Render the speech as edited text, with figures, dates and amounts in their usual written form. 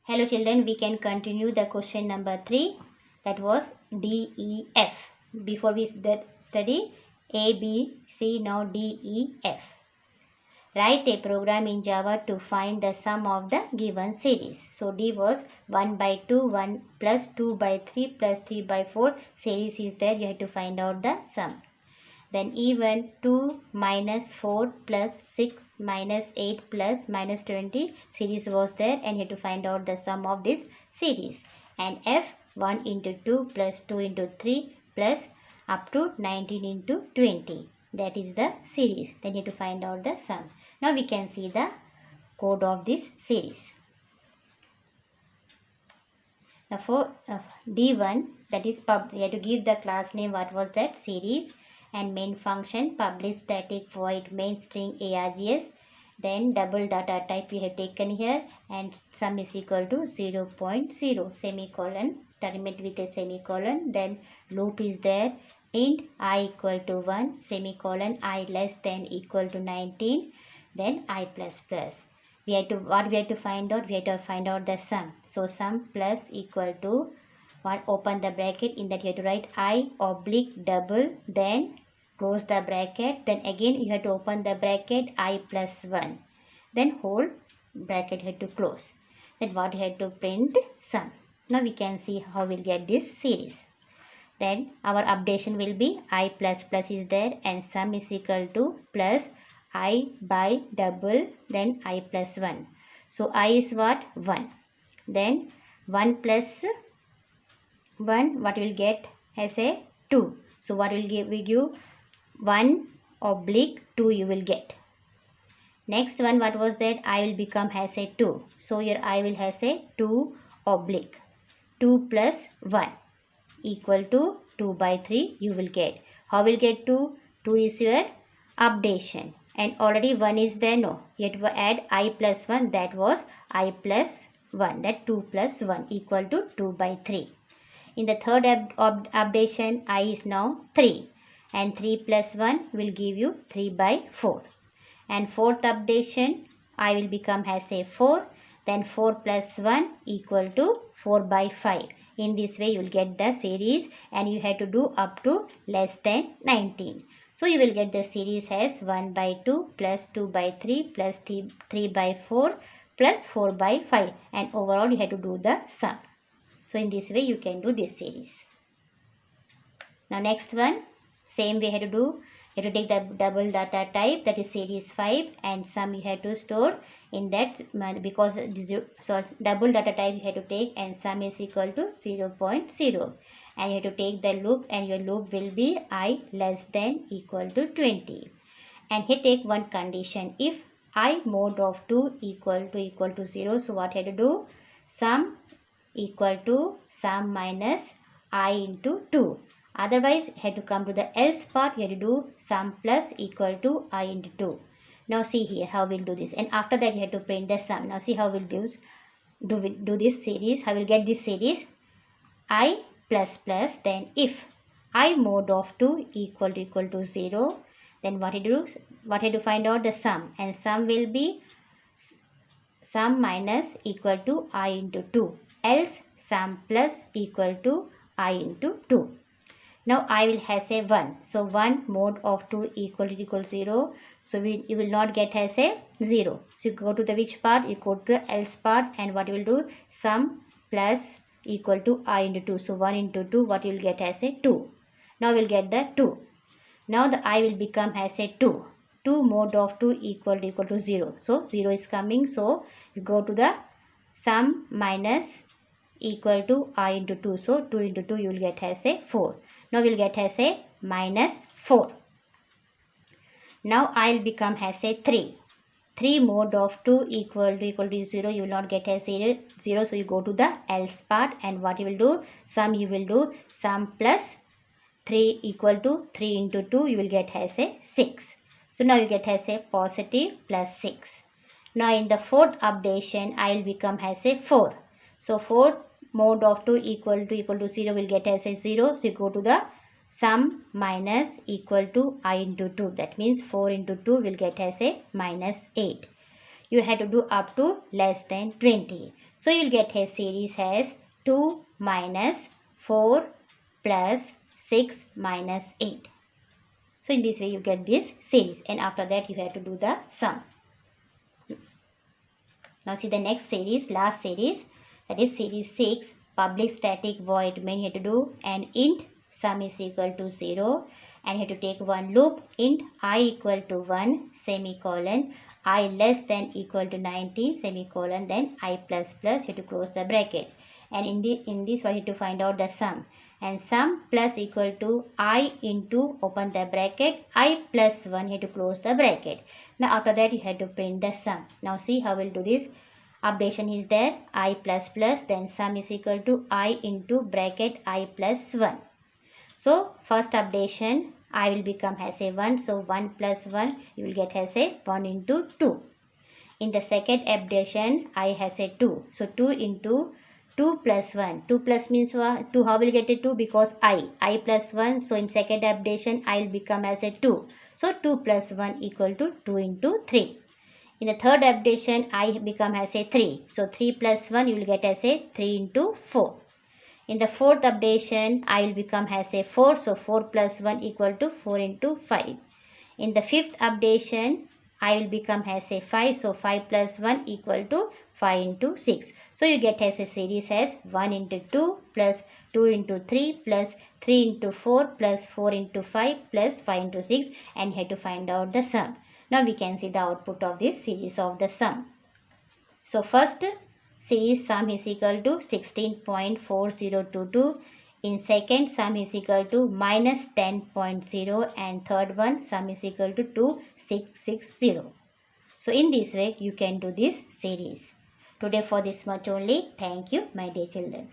Hello children, we can continue the question number 3, that was D, E, F. Before we study A, B, C, now D, E, F. Write a program in Java to find the sum of the given series. So D was 1 by 2, 1 plus 2 by 3 plus 3 by 4. Series is there, you have to find out the sum. Then even 2 minus 4 plus 6 minus 8 plus minus 20 series was there, and you have to find out the sum of this series. And F 1 into 2 plus 2 into 3 plus up to 19 into 20. That is the series. Then you have to find out the sum. Now we can see the code of this series. Now for D1, that is we have to give the class name. What was that? Series. And main function public static void main string args. Then double data type we have taken here, and sum is equal to 0.0 semicolon, terminate with a semicolon. Then loop is there, int I equal to 1 semicolon I less than equal to 19, then I plus plus. We have to find out? We have to find out the sum. So sum plus equal to 1, open the bracket, in that you have to write I oblique double, then close the bracket, then again you have to open the bracket I plus 1, then whole bracket you have to close. Then what you have to print? Sum. Now we can see how we'll get this series. Then our updation will be I plus plus is there, and sum is equal to plus I by double, then I plus 1. So I is what? 1. Then 1 plus 1, what will get as a 2. So what will give? We give 1 oblique 2 you will get. Next one, what was that? I will become as a 2. So here I will has a 2 oblique 2 plus 1 equal to 2 by 3 you will get. How will get 2? 2 is your updation, and already 1 is there. No, yet we add I plus 1, that was I plus 1, that 2 plus 1 equal to 2 by 3. In the third updation, I is now 3, and 3 plus 1 will give you 3 by 4. And fourth updation, I will become as a 4, then 4 plus 1 equal to 4 by 5. In this way you will get the series, and you have to do up to less than 19. So you will get the series as 1 by 2 plus 2 by 3 plus 3 by 4 plus 4 by 5, and overall you have to do the sum. So in this way you can do this series. Now next one, same way you have to do. You have to take the double data type, that is series 5, and sum you have to store in that, because double data type you have to take, and sum is equal to 0.0. And you have to take the loop, and your loop will be I less than equal to 20. And here take one condition. If I mod of 2 equal to 0, so what you have to do? Sum equal to sum minus I into 2. Otherwise, you have to come to the else part. You have to do sum plus equal to I into 2. Now see here how we'll do this. And after that, you have to print the sum. Now see how we'll do this series. How we'll get this series? I plus plus. Then if I mod of 2 equal to 0, then what you do? What you have to find out? The sum. And sum will be sum minus equal to I into 2. Else sum plus equal to I into 2. Now I will has a 1. So 1 mod of 2 equal to 0. So you will not get as a 0. So you go to the which part? You go to the else part, and what you will do? Sum plus equal to I into 2. So 1 into 2, what you will get as a 2. Now we will get the 2. Now the I will become as a 2. 2 mod of 2 equal to 0. So 0 is coming. So you go to the sum minus equal to I into 2. So 2 into 2 you will get as a 4. Now we will get as a minus 4. Now I will become as a 3. 3 mod of 2 equal to 0. You will not get as 0. So you go to the else part, and what you will do? Sum you will do sum plus 3 equal to 3 into 2. You will get as a 6. So now you get as a positive plus 6. Now in the fourth updation, I will become as a 4. So 4 mod of 2 equal to 0 will get as a 0. So you go to the sum minus equal to I into 2. That means 4 into 2 will get as a minus 8. You have to do up to less than 20. So you'll get a series as 2 minus 4 plus 6 minus 8. So in this way you get this series, and after that you have to do the sum. Now see the next series, last series, that is series 6, public static void main. You have to do an int sum is equal to 0, and you have to take one loop, int I equal to 1 semicolon, I less than equal to 19 semicolon, then I plus plus. You have to close the bracket, and in this one you have to find out the sum, and sum plus equal to I into open the bracket I plus 1. You have to close the bracket. Now after that you have to print the sum. Now see how we'll do this. Updation is there, I plus plus, then sum is equal to I into bracket I plus 1. So first updation I will become as a 1. So 1 plus 1 you will get as a 1 into 2. In the second updation I has a 2. So 2 into 2 plus 1. 2 plus means 2. How will you get a 2? Because I plus 1. So in second updation I will become as a 2. So 2 plus 1 equal to 2 into 3. In the third updation I become as a 3. So 3 plus 1 you will get as a 3 into 4. In the fourth updation I will become as a 4. So 4 plus 1 equal to 4 into 5. In the fifth updation I will become as a 5. So 5 plus 1 equal to 5 into 6. So you get as a series as 1 into 2 plus 2 into 3 plus 3 into 4 plus 4 into 5 plus 5 into 6, and you have to find out the sum. Now we can see the output of this series of the sum. So first series sum is equal to 16.4022. In second sum is equal to minus 10.0, and third one sum is equal to 2660. So in this way you can do this series. Today for this much only. Thank you my dear children.